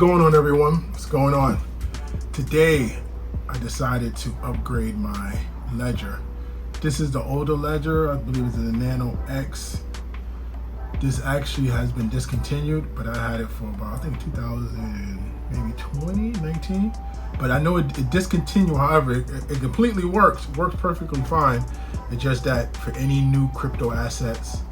going on, everyone? What's going on? Today, I decided to upgrade my ledger. This is the older ledger. I believe it's the Nano X. This actually has been discontinued, but I had it for about, I think 19. But I know it discontinued. However, it completely works perfectly fine. It's just that for any new crypto assets,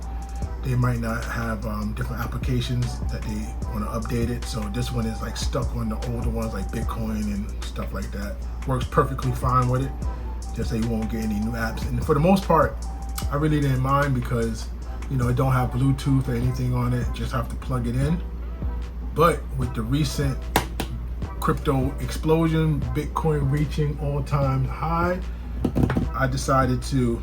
they might not have different applications that they want to update it. So this one is like stuck on the older ones like Bitcoin and stuff like that. Works perfectly fine with it. Just that you won't get any new apps. And for the most part, I really didn't mind because, you know, it don't have Bluetooth or anything on it. Just have to plug it in. But with the recent crypto explosion, Bitcoin reaching all-time high, I decided to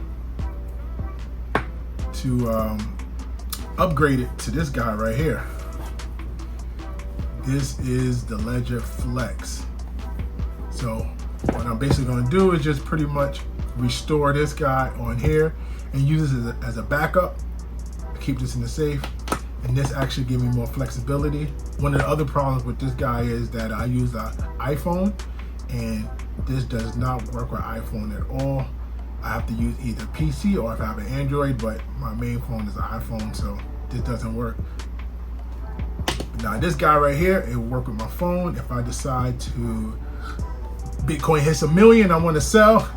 upgrade it to this guy right here. This is the Ledger Flex. So what I'm basically going to do is just pretty much restore this guy on here and use this as a backup to keep this in the safe. And this actually gives me more flexibility. One of the other problems with this guy is that I use an iPhone, and this does not work with iPhone at all. I have to use either PC or if I have an Android, but my main phone is an iPhone, so this doesn't work. Now this guy right here, it will work with my phone. If I decide to, Bitcoin hits 1 million, I want to sell,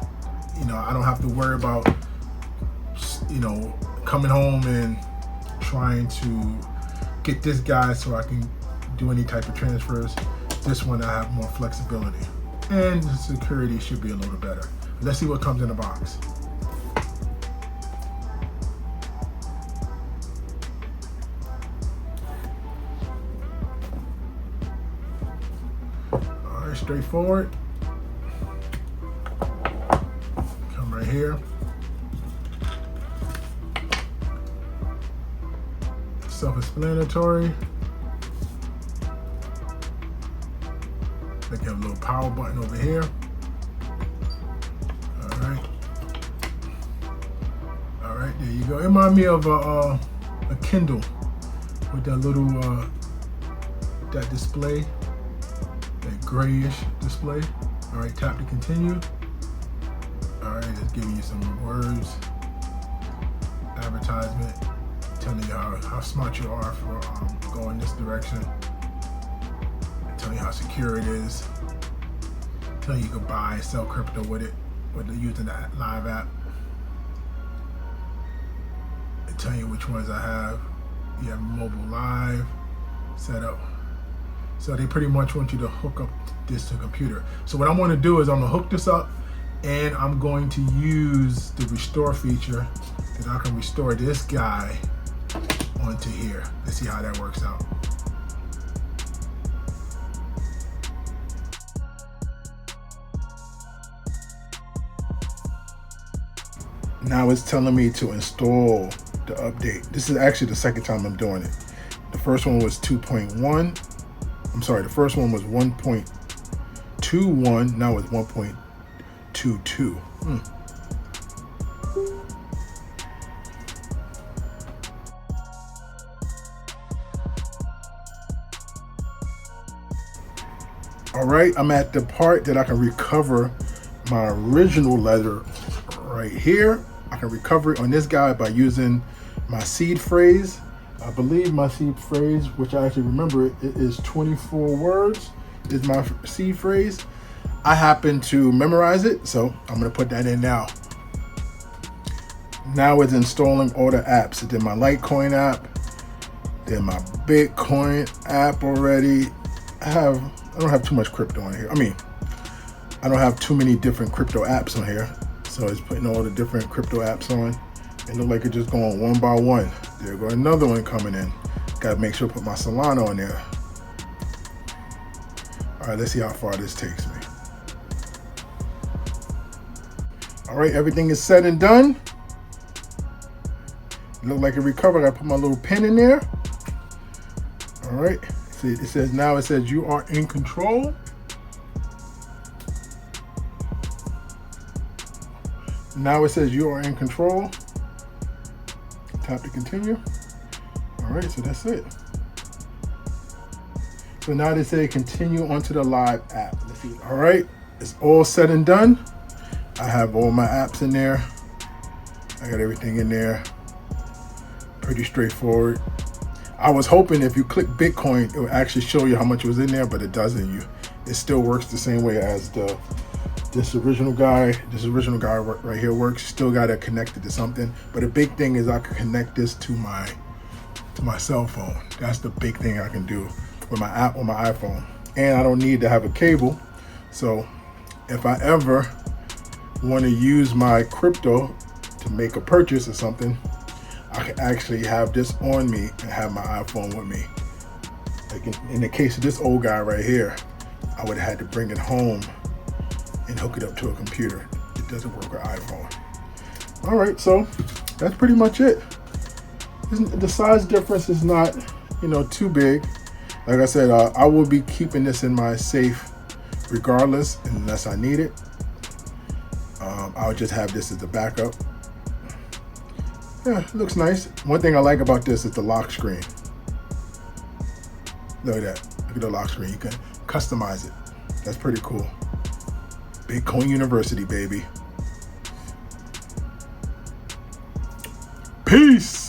you know, I don't have to worry about, you know, coming home and trying to get this guy so I can do any type of transfers. This one I have more flexibility, and the security should be a little better. Let's see what comes in the box. All right, straightforward. Come right here. Self-explanatory. They have a little power button over here. All right, there you go. It reminds me of a Kindle with that little that display, that grayish display. All right, tap to continue. All right, it's giving you some words, advertisement, telling you how smart you are for going this direction, telling you how secure it is, telling you you can buy and sell crypto with it using that live app. It tells you which ones I have. You have mobile live set up. So they pretty much want you to hook up this to a computer. So what I'm going to do is I'm going to hook this up, and I'm going to use the restore feature that I can restore this guy onto here. Let's see how that works out. Now it's telling me to install the update. This is actually the second time I'm doing it. The first one was 2.1. I'm sorry, the first one was 1.21. Now it's 1.22. All right, I'm at the part that I can recover my original ledger right here. I can recover it on this guy by using my seed phrase. I believe my seed phrase, which I actually remember, it is 24 words, is my seed phrase. I happen to memorize it, so I'm gonna put that in now. Now it's installing all the apps. It did my Litecoin app, did my Bitcoin app already. I don't have too much crypto on here. I mean, I don't have too many different crypto apps on here. So it's putting all the different crypto apps on. It look like it's just going one by one. There go another one coming in. Got to make sure to put my Solana on there. All right, let's see how far this takes me. All right, everything is said and done. It looked like it recovered. I put my little pin in there. All right, see, it says you are in control. Now it says you are in control. Tap to continue. All right, so that's it. So now they say continue onto the live app. Let's see. All right, it's all said and done. I have all my apps in there. I got everything in there. Pretty straightforward. I was hoping if you click Bitcoin, it would actually show you how much was in there, but it doesn't. It still works the same way as this original guy right here works. Still got to connect it to something. But the big thing is I can connect this to my cell phone. That's the big thing I can do with my app on my iPhone. And I don't need to have a cable. So if I ever want to use my crypto to make a purchase or something, I can actually have this on me and have my iPhone with me. Like in the case of this old guy right here, I would have had to bring it home and hook it up to a computer. It doesn't work with iPhone. All right, so that's pretty much it. The size difference is not, too big. Like I said, I will be keeping this in my safe regardless, unless I need it. I'll just have this as a backup. Yeah, it looks nice. One thing I like about this is the lock screen. Look at that. Look at the lock screen. You can customize it. That's pretty cool. Bitcoin University, baby. Peace.